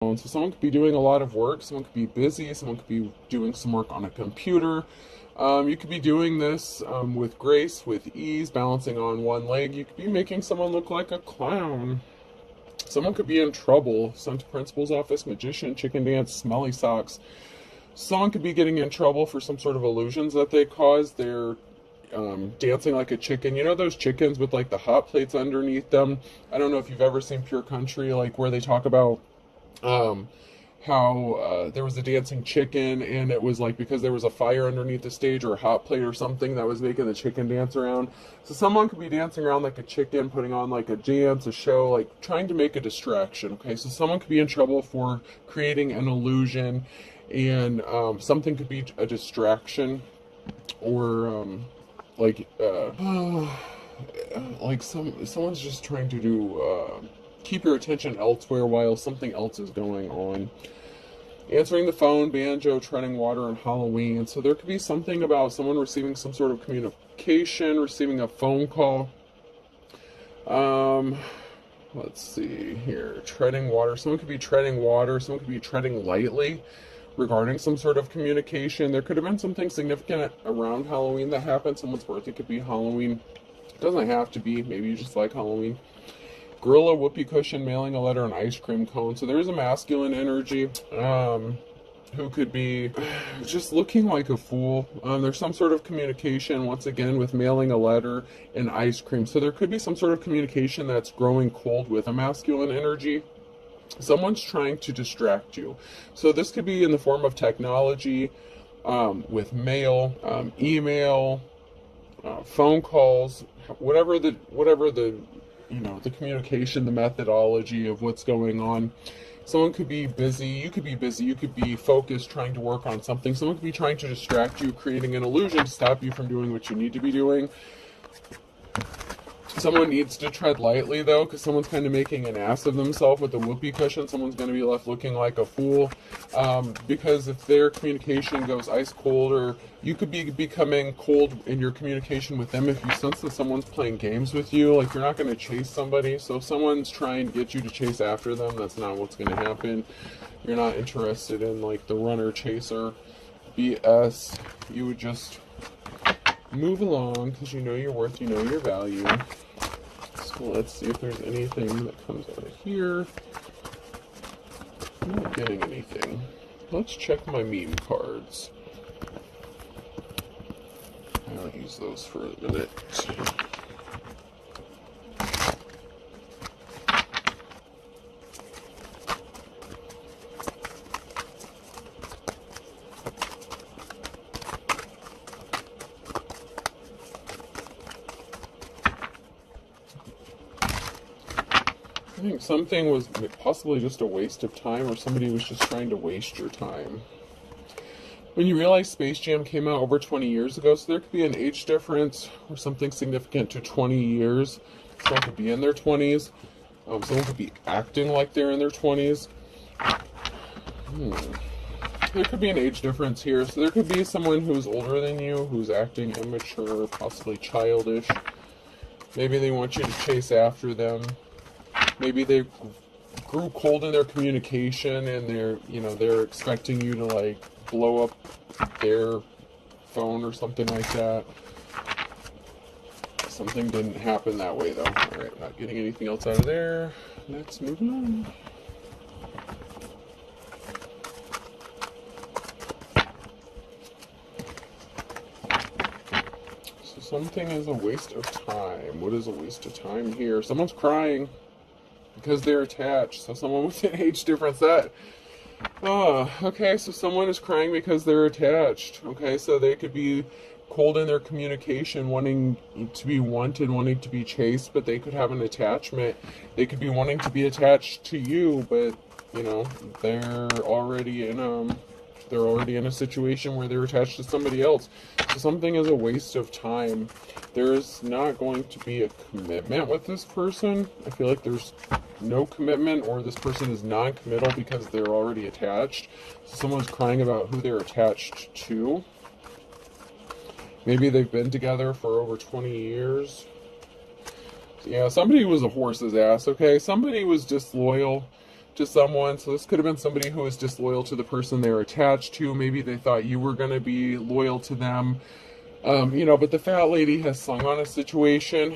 So someone could be doing a lot of work, someone could be busy, someone could be doing some work on a computer. You could be doing this with grace, with ease, balancing on one leg. You could be making someone look like a clown. Someone could be in trouble, sent to principal's office, magician, chicken dance, smelly socks. Someone could be getting in trouble for some sort of illusions that they caused. They're dancing like a chicken. You know those chickens with like the hot plates underneath them? I don't know if you've ever seen Pure Country, like where they talk about how there was a dancing chicken, and it was like because there was a fire underneath the stage or a hot plate or something that was making the chicken dance around. So someone could be dancing around like a chicken, putting on like a dance, a show, like trying to make a distraction. Okay, so someone could be in trouble for creating an illusion, and something could be a distraction, or like someone's just trying to do keep your attention elsewhere while something else is going on. Answering the phone, banjo, treading water on Halloween. So there could be something about someone receiving some sort of communication, receiving a phone call. Let's see here. Treading water. Someone could be treading water. Someone could be treading lightly regarding some sort of communication. There could have been something significant around Halloween that happened. Someone's birthday could be Halloween. It doesn't have to be. Maybe you just like Halloween. Gorilla, whoopee cushion, mailing a letter, an ice cream cone. So there's a masculine energy who could be just looking like a fool. There's some sort of communication, once again, with mailing a letter and ice cream. So there could be some sort of communication that's growing cold with a masculine energy. Someone's trying to distract you. So this could be in the form of technology, with mail, email, phone calls, whatever the the communication, the methodology of what's going on. Someone could be busy, you could be busy, you could be focused, trying to work on something. Someone could be trying to distract you, creating an illusion to stop you from doing what you need to be doing. Someone needs to tread lightly, though, because someone's kind of making an ass of themselves with the whoopee cushion. Someone's going to be left looking like a fool, because if their communication goes ice cold, or you could be becoming cold in your communication with them if you sense that someone's playing games with you. Like, you're not going to chase somebody, so if someone's trying to get you to chase after them, that's not what's going to happen. You're not interested in, like, the runner-chaser BS. You would just move along because you know your worth, you know your value. So let's see if there's anything that comes out of here. I'm not getting anything. Let's check my meme cards. I'll use those for a minute. I think something was possibly just a waste of time, or somebody was just trying to waste your time. When you realize Space Jam came out over 20 years ago, so there could be an age difference or something significant to 20 years. Someone could be in their 20s. Someone could be acting like they're in their 20s. There could be an age difference here. So there could be someone who's older than you, who's acting immature, possibly childish. Maybe they want you to chase after them. Maybe they grew cold in their communication, and they're expecting you to like blow up their phone or something like that. Something didn't happen that way though. Alright, not getting anything else out of there. Let's move on. So something is a waste of time. What is a waste of time here? Someone's crying because they're attached. So someone with an age difference, okay, so someone is crying because they're attached. Okay, so they could be cold in their communication, wanting to be wanted, wanting to be chased, but they could have an attachment. They could be wanting to be attached to you, but they're already in a situation where they're attached to somebody else. So something is a waste of time. There's not going to be a commitment with this person. I feel like there's no commitment, or this person is non-committal because they're already attached. So someone's crying about who they're attached to. Maybe they've been together for over 20 years. Yeah, somebody was a horse's ass, okay? Somebody was disloyal to someone. So this could have been somebody who was disloyal to the person they were attached to. Maybe they thought you were going to be loyal to them. But the fat lady has slung on a situation.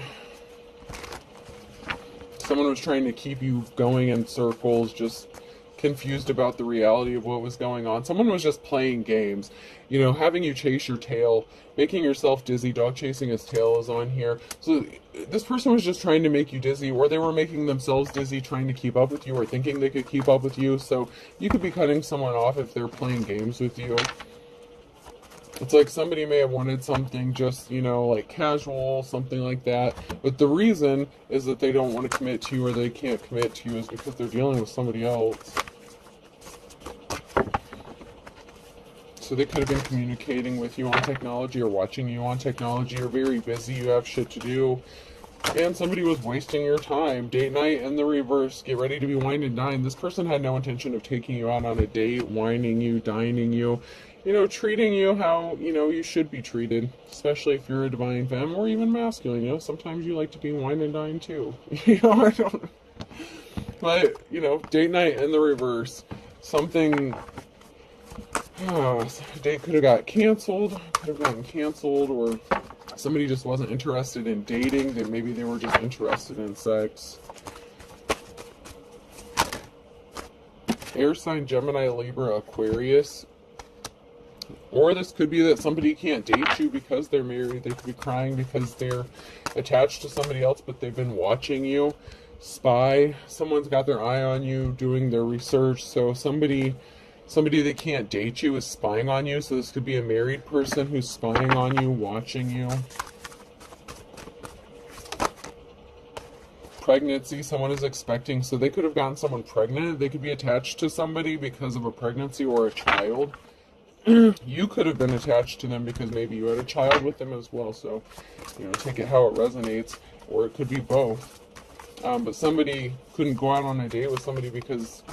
Someone was trying to keep you going in circles, just confused about the reality of what was going on. Someone was just playing games, having you chase your tail, making yourself dizzy. Dog chasing his tail is on here. So this person was just trying to make you dizzy, or they were making themselves dizzy trying to keep up with you, or thinking they could keep up with you. So you could be cutting someone off if they're playing games with you. It's like somebody may have wanted something just, like casual, something like that. But the reason is that they don't want to commit to you, or they can't commit to you, is because they're dealing with somebody else. So they could have been communicating with you on technology, or watching you on technology. You're very busy, you have shit to do. And somebody was wasting your time. Date night in the reverse. Get ready to be wined and dined. This person had no intention of taking you out on a date, wining you, dining you. Treating you how, you should be treated, especially if you're a divine femme or even masculine. Sometimes you like to be wine and dine too. I don't. But, date night in the reverse. Something, date could have gotten canceled, or somebody just wasn't interested in dating. That maybe they were just interested in sex. Air sign, Gemini, Libra, Aquarius. Or this could be that somebody can't date you because they're married. They could be crying because they're attached to somebody else, but they've been watching you. Spy. Someone's got their eye on you, doing their research. So somebody that can't date you is spying on you. So this could be a married person who's spying on you, watching you. Pregnancy. Someone is expecting. So they could have gotten someone pregnant. They could be attached to somebody because of a pregnancy or a child. You could have been attached to them because maybe you had a child with them as well. So, take it how it resonates, or it could be both. But somebody couldn't go out on a date with somebody because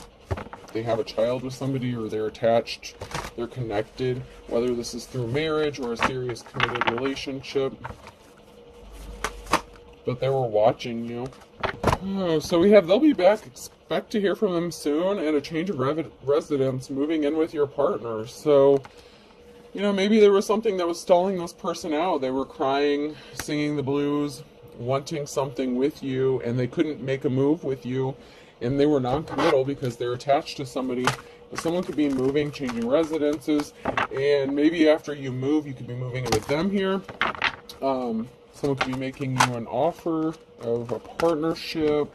they have a child with somebody, or they're attached, they're connected, whether this is through marriage or a serious committed relationship. But they were watching you. So we have, they'll be back. Expect to hear from them soon, and a change of residence, moving in with your partner. So, maybe there was something that was stalling this person out. They were crying, singing the blues, wanting something with you, and they couldn't make a move with you, and they were non-committal because they're attached to somebody. But someone could be moving, changing residences, and maybe after you move, you could be moving in with them here. Someone could be making you an offer of a partnership,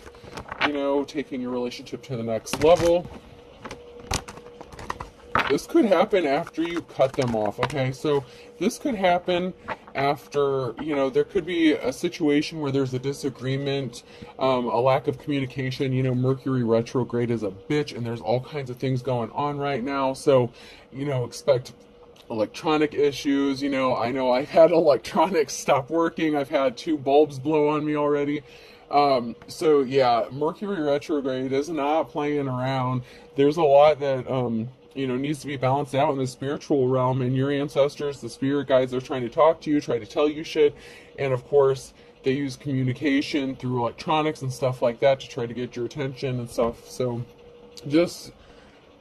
taking your relationship to the next level. This could happen after you cut them off, okay? So this could happen after, there could be a situation where there's a disagreement, a lack of communication. Mercury retrograde is a bitch, and there's all kinds of things going on right now. So, expect electronic issues. I know I've had electronics stop working. I've had 2 bulbs blow on me already. So yeah, Mercury retrograde is not playing around. There's a lot that, needs to be balanced out in the spiritual realm, and your ancestors, the spirit guides, are trying to talk to you, try to tell you shit. And of course, they use communication through electronics and stuff like that to try to get your attention and stuff. So just,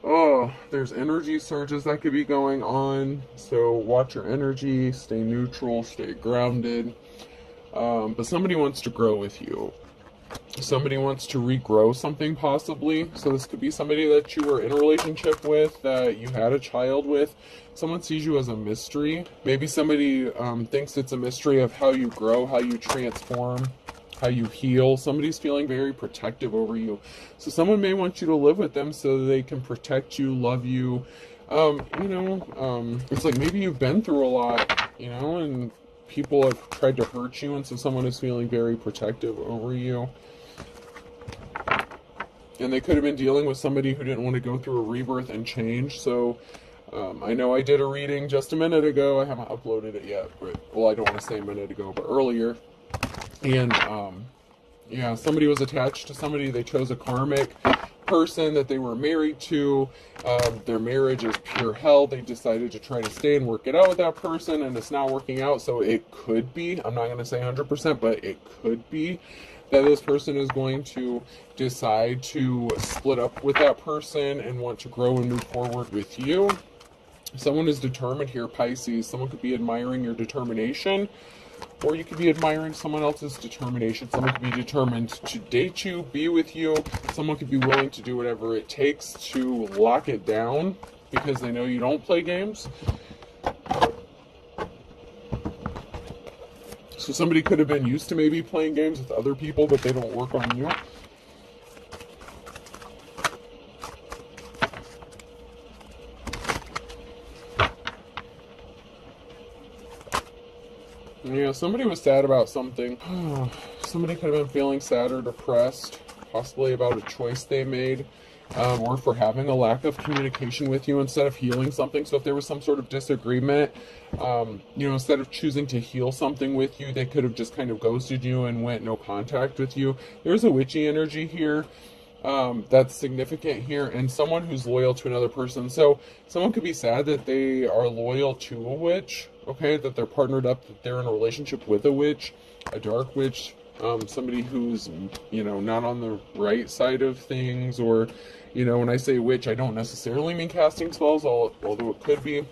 there's energy surges that could be going on. So watch your energy, stay neutral, stay grounded. But somebody wants to grow with you. Somebody wants to regrow something, possibly. So this could be somebody that you were in a relationship with, that you had a child with. Someone sees you as a mystery. Maybe somebody thinks it's a mystery of how you grow, how you transform, how you heal. Somebody's feeling very protective over you. So someone may want you to live with them so that they can protect you, love you. It's like maybe you've been through a lot, and people have tried to hurt you, and so someone is feeling very protective over you. And they could have been dealing with somebody who didn't want to go through a rebirth and change. So I know I did a reading just a minute ago. I haven't uploaded it yet. But, well, I don't want to say a minute ago, but earlier. And somebody was attached to somebody. They chose a karmic person that they were married to. Their marriage is pure hell. They decided to try to stay and work it out with that person, and it's not working out. So it could be, I'm not going to say 100%, but it could be that this person is going to decide to split up with that person and want to grow and move forward with you. Someone is determined here, Pisces. Someone could be admiring your determination, or you could be admiring someone else's determination. Someone could be determined to date you, be with you. Someone could be willing to do whatever it takes to lock it down because they know you don't play games. So somebody could have been used to maybe playing games with other people, but they don't work on you. Yeah, somebody was sad about something. Somebody could have been feeling sad or depressed, possibly about a choice they made, or for having a lack of communication with you instead of healing something. So if there was some sort of disagreement, instead of choosing to heal something with you, they could have just kind of ghosted you and went no contact with you. There's a witchy energy here. That's significant here, and someone who's loyal to another person. So someone could be sad that they are loyal to a witch, okay, that they're partnered up, that they're in a relationship with a witch, a dark witch, somebody who's, not on the right side of things, or, when I say witch, I don't necessarily mean casting spells, although it could be,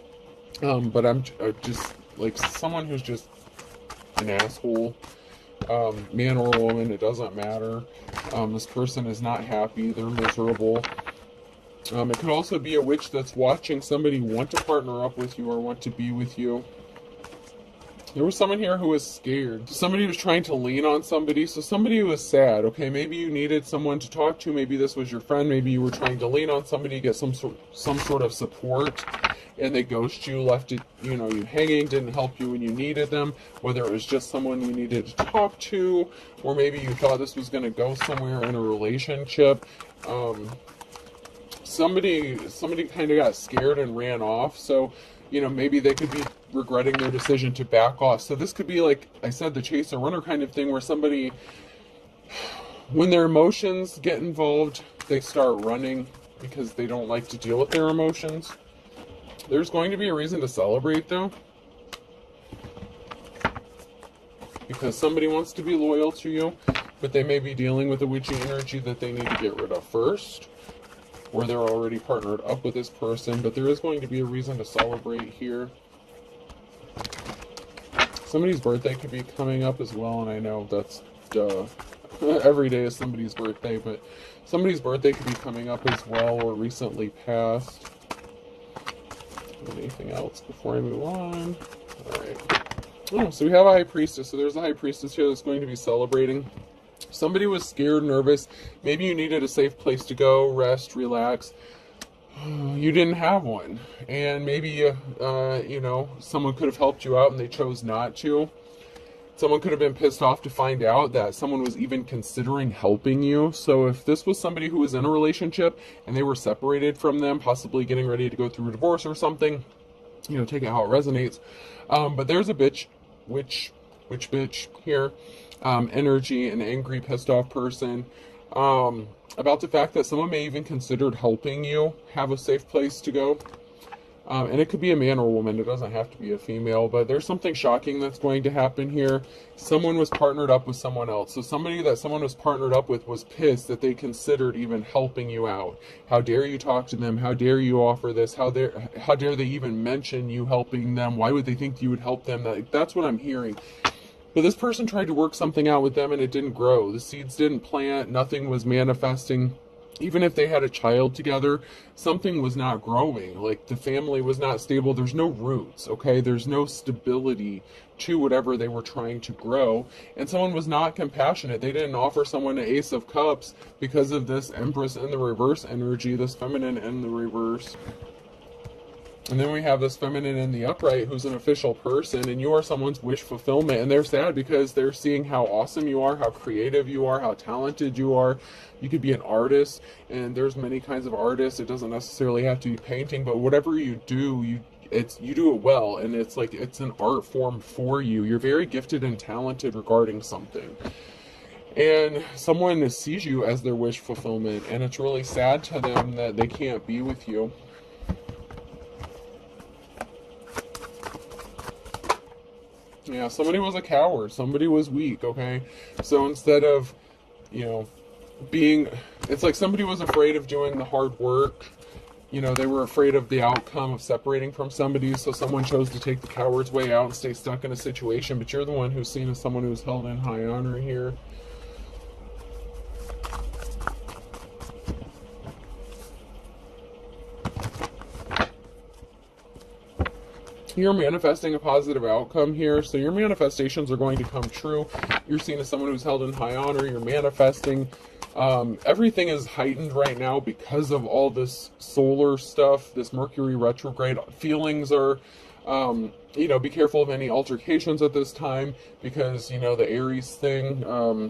but I'm just, like, someone who's just an asshole. Man or woman, it doesn't matter. This person is not happy, they're miserable. It could also be a witch that's watching somebody want to partner up with you or want to be with you. There was someone here who was scared. Somebody was trying to lean on somebody, so somebody was sad, okay? Maybe you needed someone to talk to, maybe this was your friend, maybe you were trying to lean on somebody, get some sort of support, and they ghosted you, left it, you hanging, didn't help you when you needed them, whether it was just someone you needed to talk to, or maybe you thought this was going to go somewhere in a relationship. Somebody kind of got scared and ran off, so, maybe they could be regretting their decision to back off. So this could be, like I said, the chase or runner kind of thing, where somebody, when their emotions get involved, they start running because they don't like to deal with their emotions. There's going to be a reason to celebrate, though, because somebody wants to be loyal to you, but they may be dealing with a witchy energy that they need to get rid of first, or they're already partnered up with this person, but there is going to be a reason to celebrate here. Somebody's birthday could be coming up as well, and I know that's every day is somebody's birthday, but somebody's birthday could be coming up as well, or recently passed. Anything else before I move on? Alright. So we have a high priestess. So there's a high priestess here that's going to be celebrating. Somebody was scared, nervous. Maybe you needed a safe place to go, rest, relax. You didn't have one. And maybe, someone could have helped you out and they chose not to. Someone could have been pissed off to find out that someone was even considering helping you. So if this was somebody who was in a relationship and they were separated from them, possibly getting ready to go through a divorce or something, take it how it resonates. But there's a bitch here, energy, an angry, pissed off person, about the fact that someone may even considered helping you have a safe place to go. And it could be a man or a woman. It doesn't have to be a female, but there's something shocking that's going to happen here. Someone was partnered up with someone else. So somebody that someone was partnered up with was pissed that they considered even helping you out. How dare you talk to them? How dare you offer this? How dare they even mention you helping them? Why would they think you would help them? That's what I'm hearing. But this person tried to work something out with them and it didn't grow. The seeds didn't plant. Nothing was manifesting. Even if they had a child together, something was not growing. Like, the family was not stable. There's no roots, okay? There's no stability to whatever they were trying to grow. And someone was not compassionate. They didn't offer someone an Ace of Cups because of this Empress in the reverse energy, this feminine in the reverse. And then we have this feminine in the upright who's an official person, and you are someone's wish fulfillment. And they're sad because they're seeing how awesome you are, how creative you are, how talented you are. You could be an artist, and there's many kinds of artists. It doesn't necessarily have to be painting, but whatever you do, you do it well, and it's like it's an art form for you. You're very gifted and talented regarding something. And someone sees you as their wish fulfillment, and it's really sad to them that they can't be with you. Yeah, somebody was a coward. Somebody was weak, okay? So instead of you know, being, it's like somebody was afraid of doing the hard work. You know, they were afraid of the outcome of separating from somebody, so someone chose to take the coward's way out and stay stuck in a situation, but you're the one who's seen as someone who's held in high honor here. You're manifesting a positive outcome here, so your manifestations are going to come true. You're seen as someone who's held in high honor. You're manifesting. Everything is heightened right now because of all this solar stuff, this Mercury retrograde. Feelings are, you know, be careful of any altercations at this time, because, you know, the Aries thing,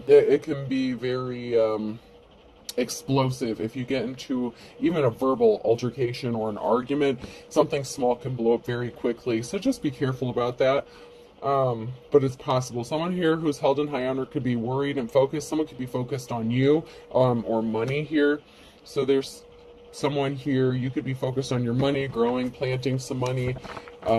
it can be very explosive. If you get into even a verbal altercation or an argument, something small can blow up very quickly, so just be careful about that. But it's possible. Someone here who's held in high honor could be worried and focused. Someone could be focused on you, or money here. So there's someone here, you could be focused on your money, growing, planting some money.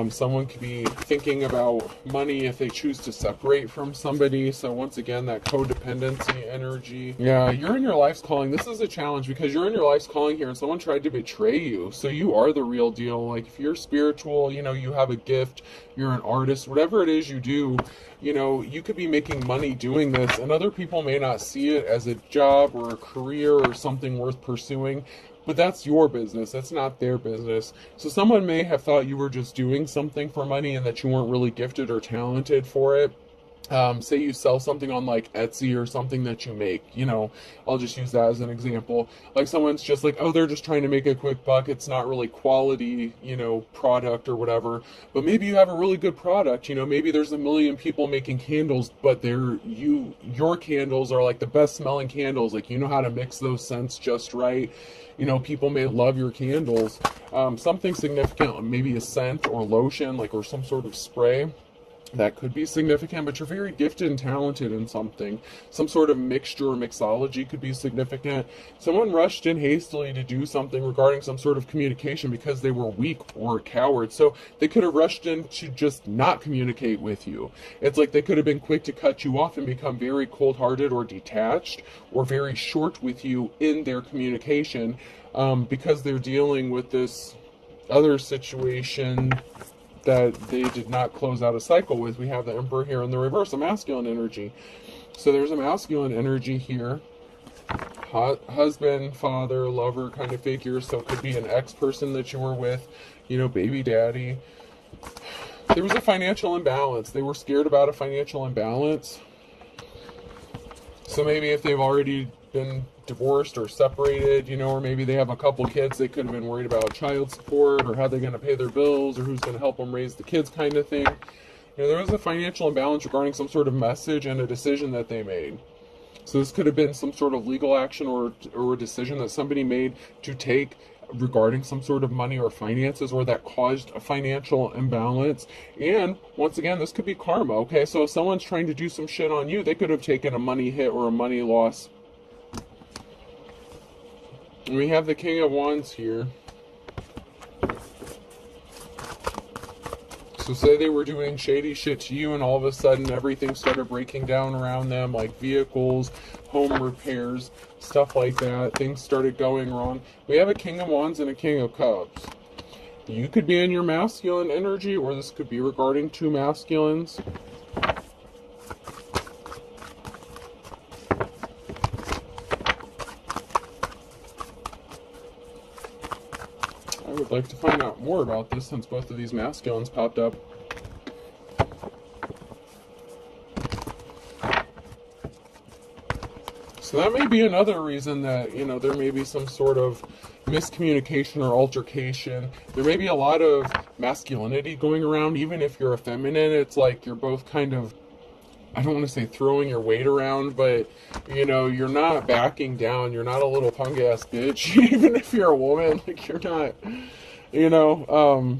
Someone could be thinking about money if they choose to separate from somebody. So once again, that codependency energy. Yeah, you're in your life's calling. This is a challenge because you're in your life's calling here and someone tried to betray you. So you are the real deal. Like, if you're spiritual, you know, you have a gift, you're an artist, whatever it is you do, you know, you could be making money doing this, and other people may not see it as a job or a career or something worth pursuing. But that's your business. That's not their business. So someone may have thought you were just doing something for money and that you weren't really gifted or talented for it. Say you sell something on like Etsy or something that you make, you know, I'll just use that as an example. Like, someone's just like, oh, they're just trying to make a quick buck. It's not really quality, you know, product or whatever. But maybe you have a really good product. You know, maybe there's a million people making candles, but your candles are like the best smelling candles. Like, you know how to mix those scents just right. You know, people may love your candles. Something significant, maybe a scent or lotion, like, or some sort of spray. That could be significant, but you're very gifted and talented in something. Some sort of mixture or mixology could be significant. Someone rushed in hastily to do something regarding some sort of communication because they were weak or cowards. So they could have rushed in to just not communicate with you. It's like they could have been quick to cut you off and become very cold-hearted or detached or very short with you in their communication, because they're dealing with this other situation that they did not close out a cycle with. We have the Emperor here in the reverse, a masculine energy. So there's a masculine energy here. Husband, father, lover kind of figure. So it could be an ex-person that you were with, you know, baby daddy. There was a financial imbalance. They were scared about a financial imbalance. So maybe if they've already been divorced or separated, you know, or maybe they have a couple kids, they could have been worried about child support or how they're going to pay their bills or who's going to help them raise the kids kind of thing. You know, there was a financial imbalance regarding some sort of message and a decision that they made. So this could have been some sort of legal action or a decision that somebody made to take regarding some sort of money or finances, or that caused a financial imbalance. And once again, this could be karma. Okay, so if someone's trying to do some shit on you, they could have taken a money hit or a money loss. And we have the King of Wands here. So say they were doing shady shit to you and all of a sudden everything started breaking down around them, like vehicles, home repairs, stuff like that. Things started going wrong. We have a King of Wands and a King of Cups. You could be in your masculine energy, or this could be regarding two masculines. I would like to find out more about this since both of these masculines popped up. So that may be another reason that, you know, there may be some sort of miscommunication or altercation. There may be a lot of masculinity going around. Even if you're a feminine, it's like you're both kind of, I don't want to say throwing your weight around, but, you know, you're not backing down. You're not a little punk ass bitch. Even if you're a woman, like, you're not, you know,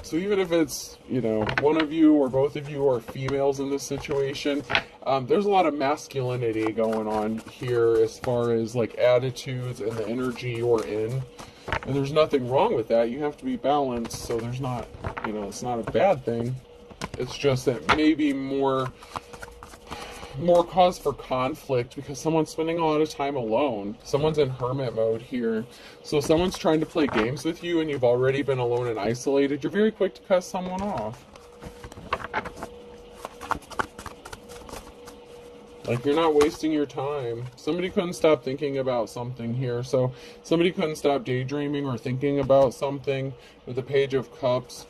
so even if it's, you know, one of you or both of you are females in this situation, there's a lot of masculinity going on here as far as like attitudes and the energy you're in. And there's nothing wrong with that. You have to be balanced, so there's not, you know, it's not a bad thing. It's just that maybe more more cause for conflict because someone's spending a lot of time alone. Someone's in hermit mode here. So someone's trying to play games with you and you've already been alone and isolated. You're very quick to cut someone off. Like, you're not wasting your time. Somebody couldn't stop thinking about something here. So somebody couldn't stop daydreaming or thinking about something. With the Page of Cups,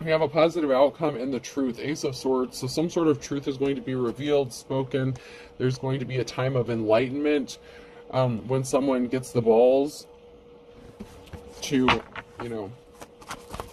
we have a positive outcome in the truth. Ace of Swords. So some sort of truth is going to be revealed, spoken. There's going to be a time of enlightenment when someone gets the balls to, you know,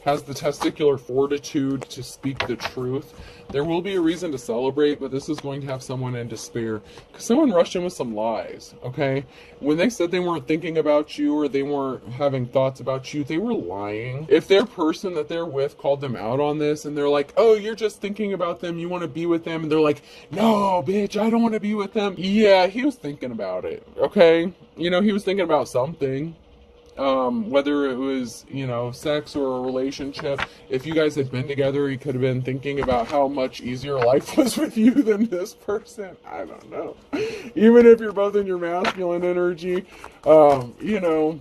has the testicular fortitude to speak the truth. There will be a reason to celebrate, but this is going to have someone in despair because someone rushed in with some lies, okay? When they said they weren't thinking about you or they weren't having thoughts about you, they were lying. If their person that they're with called them out on this and they're like, oh, you're just thinking about them, you want to be with them, and they're like, no, bitch, I don't want to be with them. Yeah, he was thinking about it, okay? You know, he was thinking about something. Whether it was, you know, sex or a relationship. If you guys had been together, he could have been thinking about how much easier life was with you than this person. I don't know. Even if you're both in your masculine energy, you know,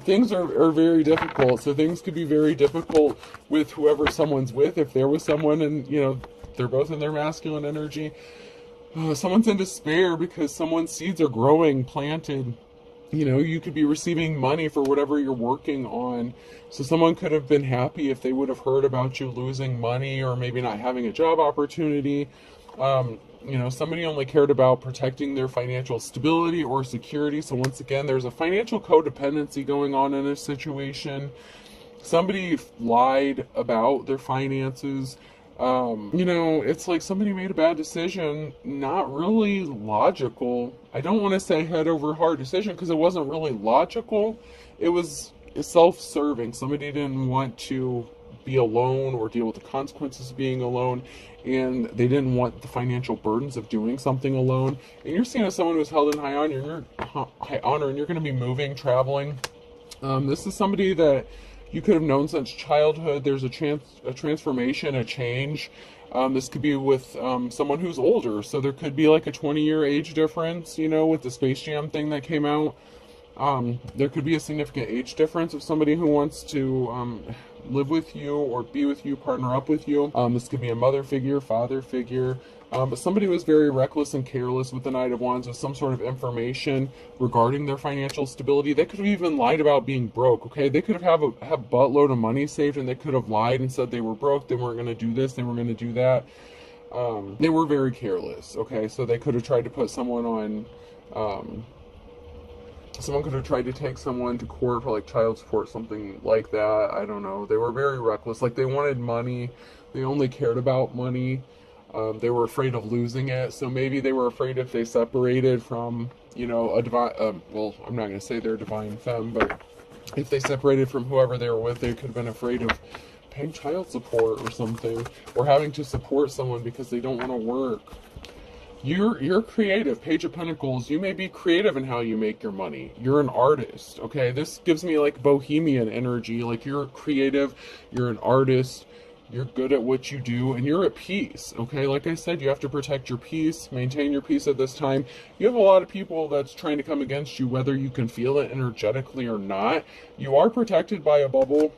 things are very difficult. So things could be very difficult with whoever someone's with. If they're with someone and, you know, they're both in their masculine energy, someone's in despair because someone's seeds are growing, planted. You know, you could be receiving money for whatever you're working on. So someone could have been happy if they would have heard about you losing money or maybe not having a job opportunity. You know, somebody only cared about protecting their financial stability or security. So once again, there's a financial codependency going on in this situation. Somebody lied about their finances. You know, it's like somebody made a bad decision, not really logical. I don't want to say head over heart decision because it wasn't really logical. It was self-serving. Somebody didn't want to be alone or deal with the consequences of being alone, and they didn't want the financial burdens of doing something alone. And you're seeing as someone who's held in high honor, and you're going to be moving, traveling. This is somebody that you could have known since childhood. There's a transformation, a change. This could be with someone who's older. So there could be like a 20-year age difference, you know, with the Space Jam thing that came out. There could be a significant age difference of somebody who wants to live with you or be with you, partner up with you. This could be a mother figure, father figure. But somebody was very reckless and careless with the Knight of Wands with some sort of information regarding their financial stability. They could have even lied about being broke, okay? They could have a buttload of money saved and they could have lied and said they were broke, they weren't going to do this, they weren't going to do that. They were very careless, okay? So they could have tried to put someone on, someone could have tried to take someone to court for like child support, something like that. I don't know. They were very reckless. Like, they wanted money. They only cared about money. They were afraid of losing it. So maybe they were afraid if they separated from, you know, a divine, well, I'm not going to say they're a divine femme, but if they separated from whoever they were with, they could have been afraid of paying child support or something, or having to support someone because they don't want to work. You're creative. Page of Pentacles. You may be creative in how you make your money. You're an artist, okay? This gives me like bohemian energy. Like, you're creative, you're an artist, you're good at what you do, and you're at peace, okay? Like I said, you have to protect your peace, maintain your peace at this time. You have a lot of people that's trying to come against you, whether you can feel it energetically or not. You are protected by a bubble.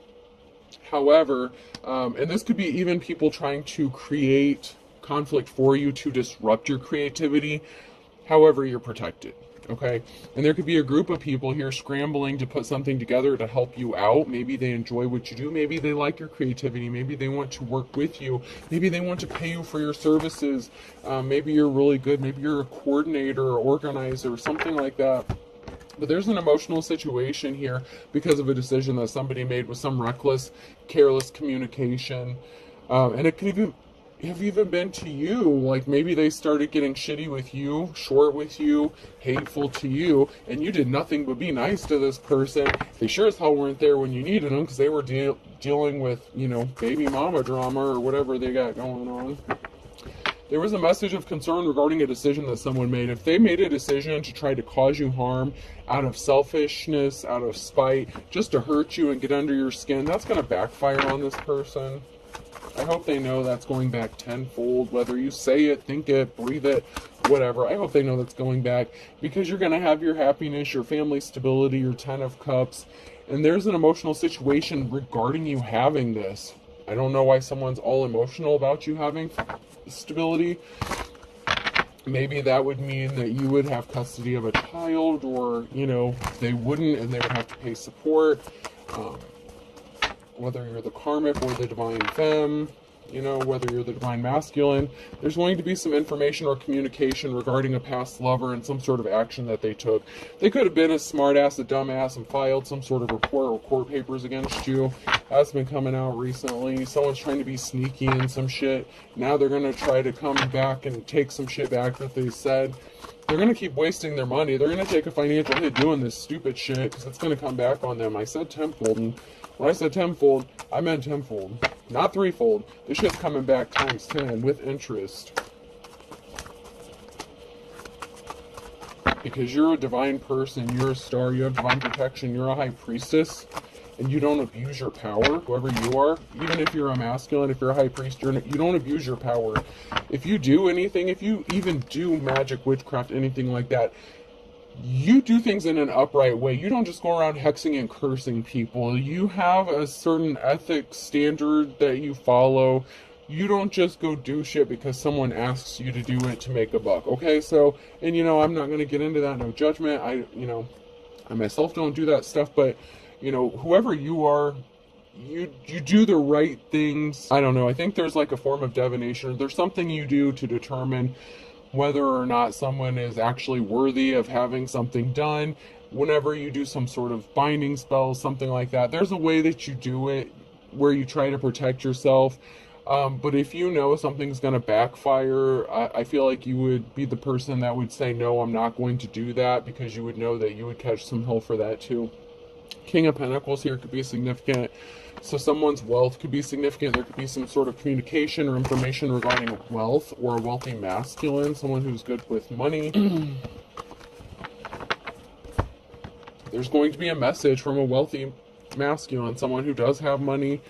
However, and this could be even people trying to create conflict for you to disrupt your creativity. However, you're protected, okay? And there could be a group of people here scrambling to put something together to help you out. Maybe they enjoy what you do. Maybe they like your creativity. Maybe they want to work with you. Maybe they want to pay you for your services. Maybe you're really good. Maybe you're a coordinator or organizer or something like that. But there's an emotional situation here because of a decision that somebody made with some reckless, careless communication. And it could even have even been to you. Like, maybe they started getting shitty with you, short with you, hateful to you, and you did nothing but be nice to this person. They sure as hell weren't there when you needed them because they were dealing with, you know, baby mama drama or whatever they got going on. There was a message of concern regarding a decision that someone made. If they made a decision to try to cause you harm out of selfishness, out of spite, just to hurt you and get under your skin, that's going to backfire on this person. I hope they know that's going back tenfold, whether you say it, think it, breathe it, whatever. I hope they know that's going back, because you're going to have your happiness, your family stability, your 10 of cups, and there's an emotional situation regarding you having this. I don't know why someone's all emotional about you having stability. Maybe that would mean that you would have custody of a child, or, you know, they wouldn't and they would have to pay support. Whether you're the karmic or the divine femme, you know, whether you're the divine masculine, there's going to be some information or communication regarding a past lover and some sort of action that they took. They could have been a smartass, a dumbass, and filed some sort of report or court papers against you. That's been coming out recently. Someone's trying to be sneaky in some shit. Now they're going to try to come back and take some shit back that they said. They're going to keep wasting their money. They're going to take a financial hit doing this stupid shit, because it's going to come back on them. I said tenfold, and when I said tenfold, I meant tenfold, not threefold. This shit's coming back times 10 with interest. Because you're a divine person, you're a star, you have divine protection, you're a high priestess, and you don't abuse your power, whoever you are. Even if you're a masculine, if you're a high priest, you don't abuse your power. If you do anything, if you even do magic, witchcraft, anything like that, you do things in an upright way. You don't just go around hexing and cursing people. You have a certain ethic standard that you follow. You don't just go do shit because someone asks you to do it to make a buck. Okay, so, and you know, I'm not going to get into that, no judgment. I myself don't do that stuff, but, you know, whoever you are, you do the right things. I don't know, I think there's like a form of divination. There's something you do to determine whether or not someone is actually worthy of having something done. Whenever you do some sort of binding spell, something like that, there's a way that you do it where you try to protect yourself. But if you know something's going to backfire, I feel like you would be the person that would say, no, I'm not going to do that, because you would know that you would catch some hell for that too. King of Pentacles here could be significant. So someone's wealth could be significant. There could be some sort of communication or information regarding wealth, or a wealthy masculine, someone who's good with money. There's going to be a message from a wealthy masculine, someone who does have money.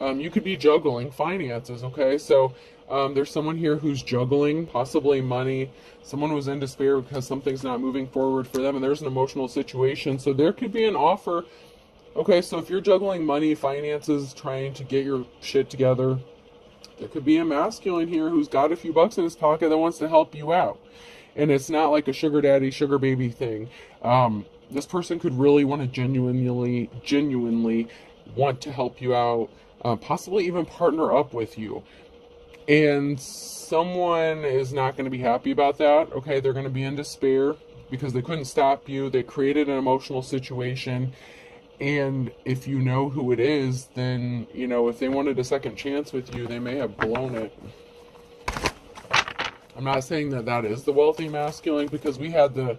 You could be juggling finances, okay? So there's someone here who's juggling possibly money. Someone who's in despair because something's not moving forward for them, and there's an emotional situation. So there could be an offer. Okay, so if you're juggling money, finances, trying to get your shit together, there could be a masculine here who's got a few bucks in his pocket that wants to help you out. And it's not like a sugar daddy, sugar baby thing. This person could really want to genuinely want to help you out, possibly even partner up with you. And someone is not going to be happy about that. Okay, they're going to be in despair because they couldn't stop you. They created an emotional situation. And if you know who it is, then, you know, if they wanted a second chance with you, they may have blown it. I'm not saying that that is the wealthy masculine, because we had the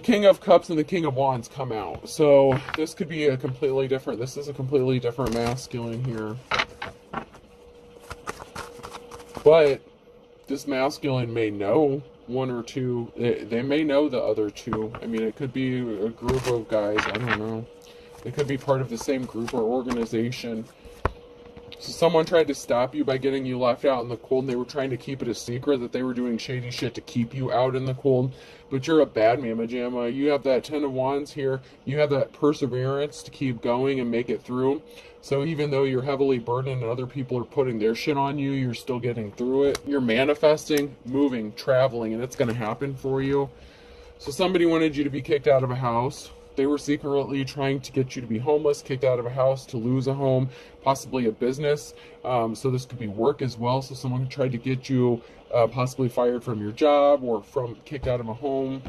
King of Cups and the King of Wands come out. So this could be a completely different, this is a completely different masculine here. But this masculine may know one or two, they may know the other two. I mean, it could be a group of guys, I don't know. It could be part of the same group or organization. So someone tried to stop you by getting you left out in the cold, and they were trying to keep it a secret that they were doing shady shit to keep you out in the cold. But you're a bad mamma jamma. You have that 10 of Wands here. You have that perseverance to keep going and make it through. So even though you're heavily burdened and other people are putting their shit on you, you're still getting through it. You're manifesting, moving, traveling, and it's going to happen for you. So somebody wanted you to be kicked out of a house. They were secretly trying to get you to be homeless, kicked out of a house, to lose a home, possibly a business. So this could be work as well. So someone tried to get you possibly fired from your job, or from kicked out of a home.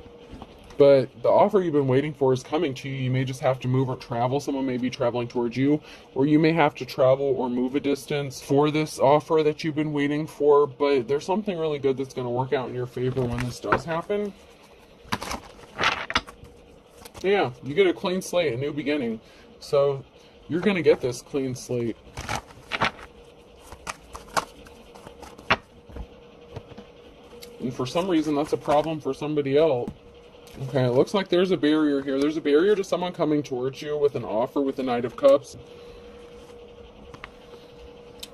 But the offer you've been waiting for is coming to you. You may just have to move or travel. Someone may be traveling towards you, or you may have to travel or move a distance for this offer that you've been waiting for. But there's something really good that's going to work out in your favor when this does happen. Yeah, you get a clean slate, a new beginning. So you're going to get this clean slate. And for some reason, that's a problem for somebody else. Okay, it looks like there's a barrier here. There's a barrier to someone coming towards you with an offer with the Knight of Cups.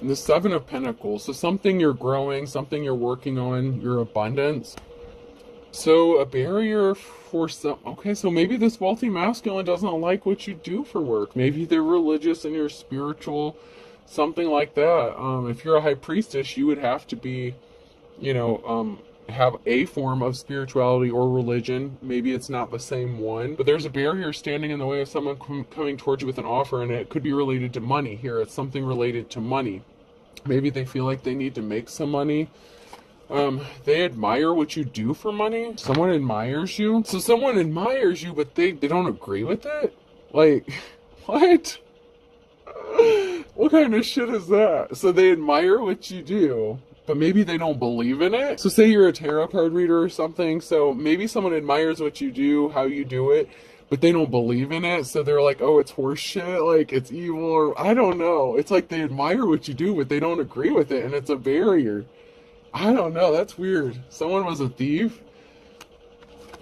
And the Seven of Pentacles. So something you're growing, something you're working on, your abundance. So a barrier for some, okay, so maybe this wealthy masculine doesn't like what you do for work. Maybe they're religious and you're spiritual, something like that. If you're a high priestess, you would have to be, have a form of spirituality or religion. Maybe it's not the same one, but there's a barrier standing in the way of someone coming towards you with an offer, and it could be related to money here. It's something related to money. Maybe they feel like they need to make some money. They admire what you do for money. Someone admires you. So someone admires you, but they don't agree with it? Like, what? What kind of shit is that? So they admire what you do, but maybe they don't believe in it. So say you're a tarot card reader or something. So maybe someone admires what you do, how you do it, but they don't believe in it. So they're like, oh, it's horse shit. Like, it's evil, or I don't know. It's like they admire what you do, but they don't agree with it. And it's a barrier. I don't know. That's weird. Someone was a thief.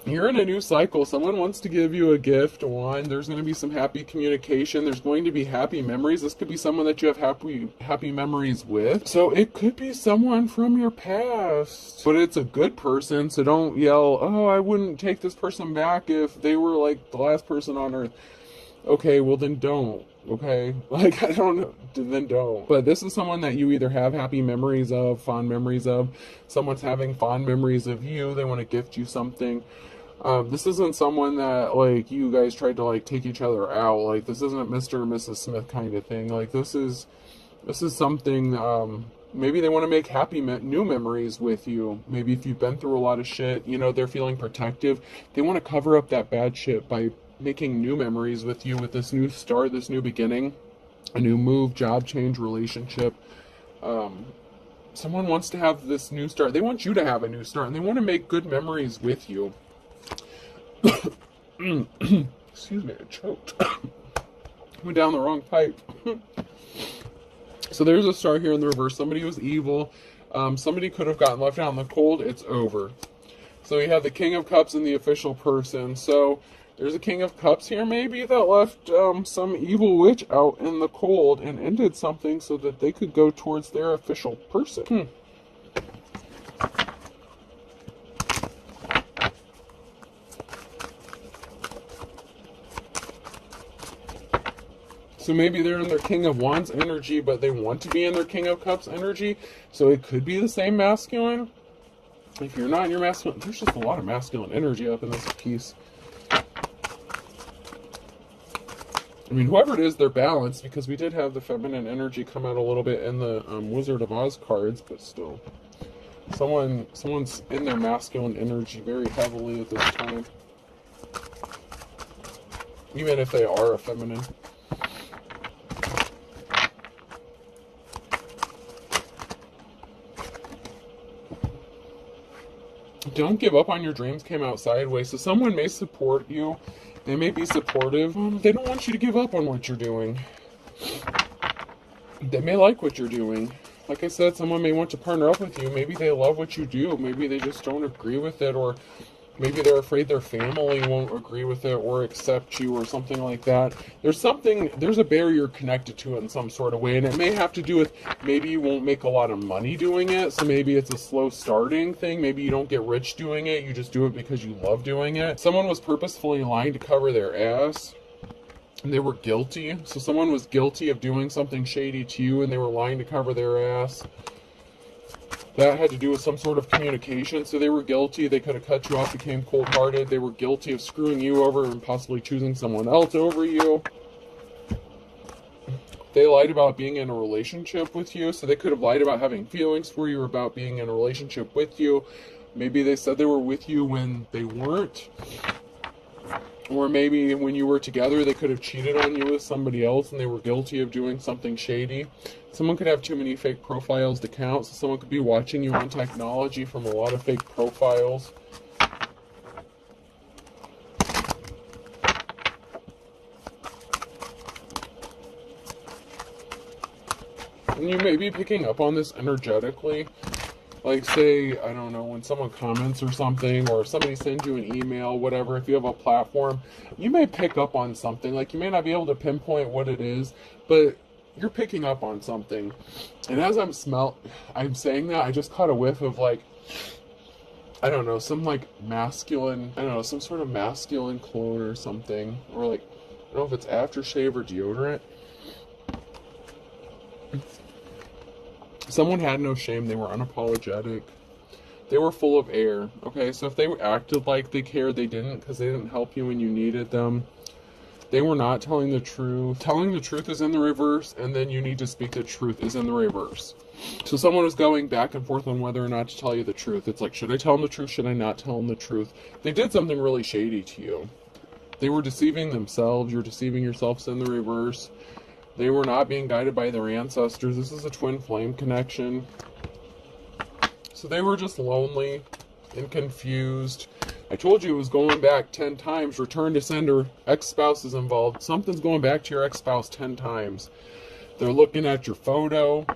You're in a new cycle. Someone wants to give you a gift. One, there's going to be some happy communication. There's going to be happy memories. This could be someone that you have happy memories with. So it could be someone from your past, but it's a good person. So don't yell, oh, I wouldn't take this person back if they were like the last person on earth. Okay, well then don't. Okay, like, I don't know, then don't. But this is someone that you either have happy memories of, fond memories of. Someone's having fond memories of you. They want to gift you something. This isn't someone that, like, you guys tried to, like, take each other out. Like, this isn't Mr. and Mrs. Smith kind of thing. Like, this is something, maybe they want to make happy new memories with you. Maybe if you've been through a lot of shit, they're feeling protective. They want to cover up that bad shit by making new memories with you, with this new start, this new beginning, a new move, job change, relationship. Someone wants to have this new start. They want you to have a new start, and they want to make good memories with you. Excuse me, I choked. Went down the wrong pipe. So there's a star here in the reverse. Somebody was evil. Somebody could have gotten left out in the cold. It's over. So we have the King of Cups and the official person. So there's a King of Cups here maybe that left some evil witch out in the cold and ended something so that they could go towards their official person. So maybe they're in their King of Wands energy, but they want to be in their King of Cups energy. So it could be the same masculine. If you're not in your masculine, there's just a lot of masculine energy up in this piece. I mean, whoever it is, they're balanced, because we did have the feminine energy come out a little bit in the Wizard of Oz cards, but still. Someone's in their masculine energy very heavily at this time. Even if they are a feminine. Don't give up on your dreams came out sideways. So someone may support you. They may be supportive. They don't want you to give up on what you're doing. They may like what you're doing. Like I said, someone may want to partner up with you. Maybe they love what you do. Maybe they just don't agree with it, or maybe they're afraid their family won't agree with it or accept you or something like that. There's a barrier connected to it in some sort of way, and it may have to do with maybe you won't make a lot of money doing it, so maybe it's a slow starting thing. Maybe you don't get rich doing it, you just do it because you love doing it. Someone was purposefully lying to cover their ass, and they were guilty. So someone was guilty of doing something shady to you, and they were lying to cover their ass. That had to do with some sort of communication. So they were guilty. They could have cut you off, became cold-hearted. They were guilty of screwing you over and possibly choosing someone else over you. They lied about being in a relationship with you. So they could have lied about having feelings for you or about being in a relationship with you. Maybe they said they were with you when they weren't. Or maybe when you were together, they could have cheated on you with somebody else and they were guilty of doing something shady. Someone could have too many fake profiles to count, so someone could be watching you on technology from a lot of fake profiles. And you may be picking up on this energetically. Like, say, I don't know, when someone comments or something, or somebody sends you an email, whatever, if you have a platform, you may pick up on something. Like, you may not be able to pinpoint what it is, but you're picking up on something. And as I'm saying that, I just caught a whiff of like, I don't know, some like masculine, I don't know, some sort of masculine cologne or something. Or like, I don't know if it's aftershave or deodorant. Someone had no shame. They were unapologetic. They were full of air. Okay, so if they acted like they cared, they didn't, because they didn't help you when you needed them. They were not telling the truth. Telling the truth is in the reverse, and then you need to speak the truth is in the reverse. So someone was going back and forth on whether or not to tell you the truth. It's like, should I tell them the truth? Should I not tell them the truth? They did something really shady to you. They were deceiving themselves. You're deceiving yourselves in the reverse. They were not being guided by their ancestors. This is a twin flame connection. So they were just lonely and confused. I told you it was going back 10 times. Return to sender. Ex-spouse is involved. Something's going back to your ex-spouse 10 times. They're looking at your photo.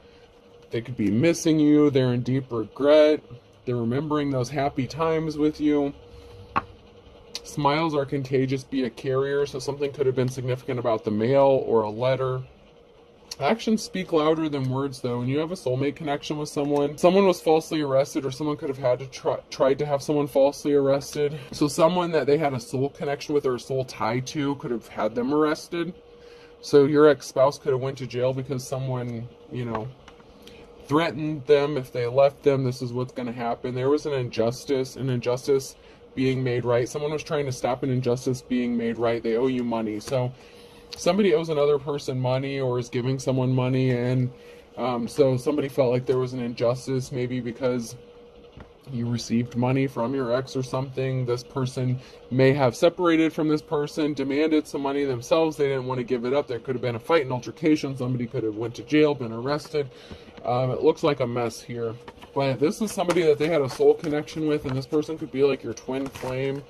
They could be missing you. They're in deep regret. They're remembering those happy times with you. Smiles are contagious. Be a carrier. So something could have been significant about the mail or a letter. Actions speak louder than words, though. When you have a soulmate connection with someone was falsely arrested, or someone could have had to tried to have someone falsely arrested. So someone that they had a soul connection with or a soul tie to could have had them arrested. So your ex-spouse could have went to jail because someone, threatened them if they left them. This is what's going to happen. There was an injustice being made right. Someone was trying to stop an injustice being made right. They owe you money. So somebody owes another person money or is giving someone money, and so somebody felt like there was an injustice, maybe because you received money from your ex or something. This person may have separated from this person, demanded some money themselves. They didn't want to give it up. There could have been a fight, an altercation. Somebody could have went to jail, been arrested. It looks like a mess here. But this is somebody that they had a soul connection with, and this person could be like your twin flame.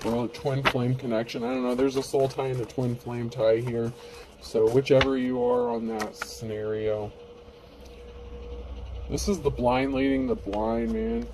Or a twin flame connection. I don't know. There's a soul tie and a twin flame tie here. So whichever you are on that scenario. This is the blind leading the blind, man.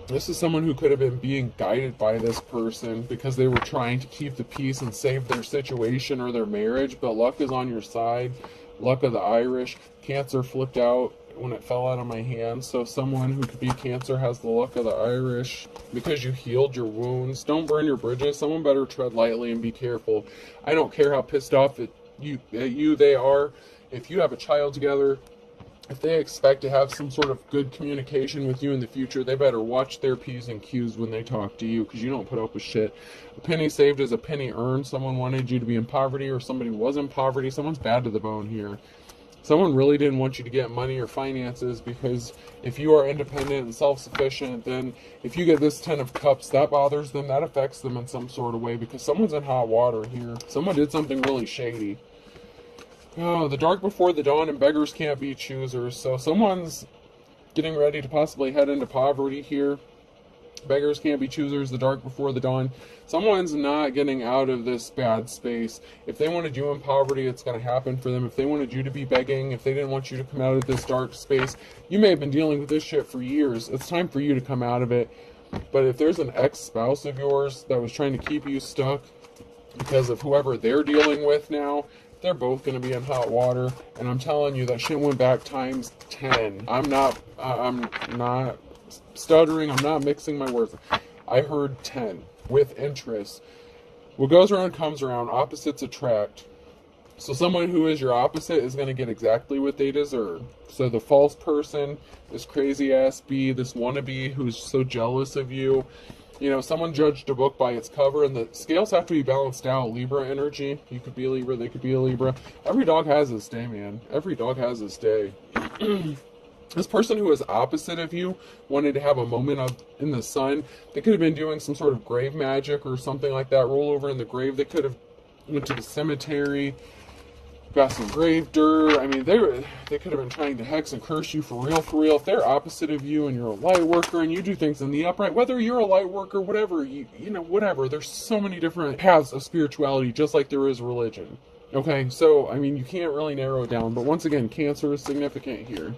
This is someone who could have been being guided by this person because they were trying to keep the peace and save their situation or their marriage, but luck is on your side. Luck of the Irish. Cancer flipped out when it fell out of my hand. So someone who could be Cancer has the luck of the Irish because you healed your wounds. Don't burn your bridges. Someone better tread lightly and be careful. I don't care how pissed off at you they are. If you have a child together, if they expect to have some sort of good communication with you in the future, they better watch their P's and Q's when they talk to you, because you don't put up with shit. A penny saved is a penny earned. Someone wanted you to be in poverty, or somebody was in poverty. Someone's bad to the bone here. Someone really didn't want you to get money or finances, because if you are independent and self-sufficient, then if you get this 10 of Cups, that bothers them, that affects them in some sort of way, because someone's in hot water here. Someone did something really shady. Oh, the dark before the dawn, and beggars can't be choosers. So someone's getting ready to possibly head into poverty here. Beggars can't be choosers, the dark before the dawn. Someone's not getting out of this bad space. If they wanted you in poverty, it's going to happen for them. If they wanted you to be begging, if they didn't want you to come out of this dark space, you may have been dealing with this shit for years. It's time for you to come out of it. But if there's an ex-spouse of yours that was trying to keep you stuck because of whoever they're dealing with now, they're both going to be in hot water. And I'm telling you, that shit went back times 10. I'm not stuttering. I'm not mixing my words. I heard 10 with interest. What goes around comes around. Opposites attract. So someone who is your opposite is going to get exactly what they deserve. So the false person, this crazy ass bee, this wannabe who's so jealous of you. You know, someone judged a book by its cover, and the scales have to be balanced out. Libra energy. You could be a Libra, they could be a Libra. Every dog has his day, man. Every dog has his day. This person who is opposite of you wanted to have a moment in the sun. They could have been doing some sort of grave magic or something like that. Roll over in the grave. They could have went to the cemetery, got some grave dirt. I mean, they could have been trying to hex and curse you for real, for real. If they're opposite of you and you're a light worker and you do things in the upright, whether you're a light worker, whatever, whatever. There's so many different paths of spirituality, just like there is religion. Okay, so, I mean, you can't really narrow it down. But once again, Cancer is significant here.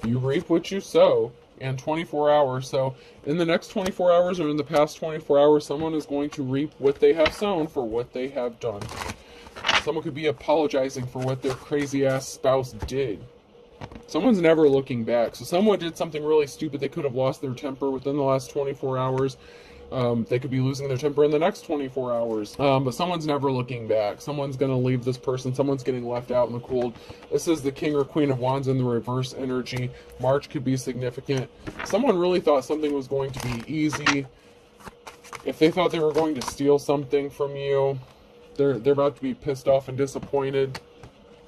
You reap what you sow. And 24 hours. So in the next 24 hours or in the past 24 hours, someone is going to reap what they have sown for what they have done. Someone could be apologizing for what their crazy ass spouse did. Someone's never looking back. So someone did something really stupid. They could have lost their temper within the last 24 hours. They could be losing their temper in the next 24 hours. But someone's never looking back. Someone's going to leave this person. Someone's getting left out in the cold. This is the King or Queen of Wands in the reverse energy. March could be significant. Someone really thought something was going to be easy. If they thought they were going to steal something from you, they're about to be pissed off and disappointed.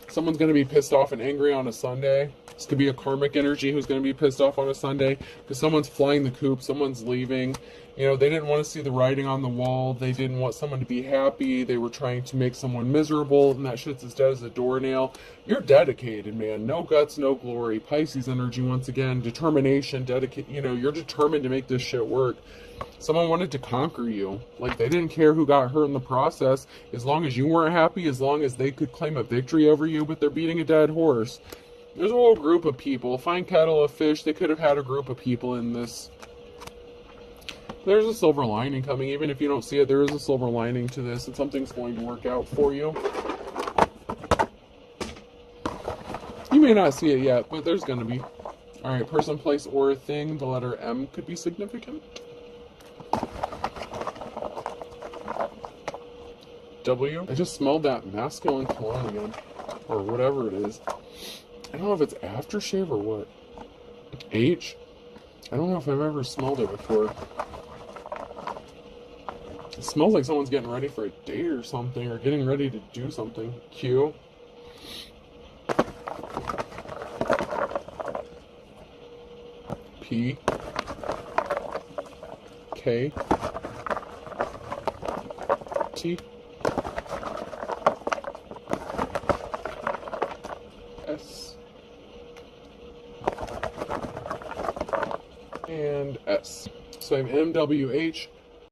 Someone's going to be pissed off and angry on a Sunday. This could be a karmic energy who's going to be pissed off on a Sunday because someone's flying the coop, someone's leaving. You know, they didn't want to see the writing on the wall. They didn't want someone to be happy. They were trying to make someone miserable, and that shit's as dead as a doornail. You're dedicated, man. No guts, no glory. Pisces energy, once again. Determination, you know, you're determined to make this shit work. Someone wanted to conquer you. Like, they didn't care who got hurt in the process. As long as you weren't happy, as long as they could claim a victory over you, but they're beating a dead horse. There's a whole group of people. Fine kettle of fish. They could have had a group of people in this. There's a silver lining coming. Even if you don't see it, there is a silver lining to this, and something's going to work out for you. You may not see it yet, but there's going to be. Alright, person, place, or thing. The letter M could be significant. W. I just smelled that masculine cologne again. Or whatever it is. I don't know if it's aftershave or what. H. I don't know if I've ever smelled it before. It smells like someone's getting ready for a date or something, or getting ready to do something. Q. P. K. T. S. And S. So I have M, W, H,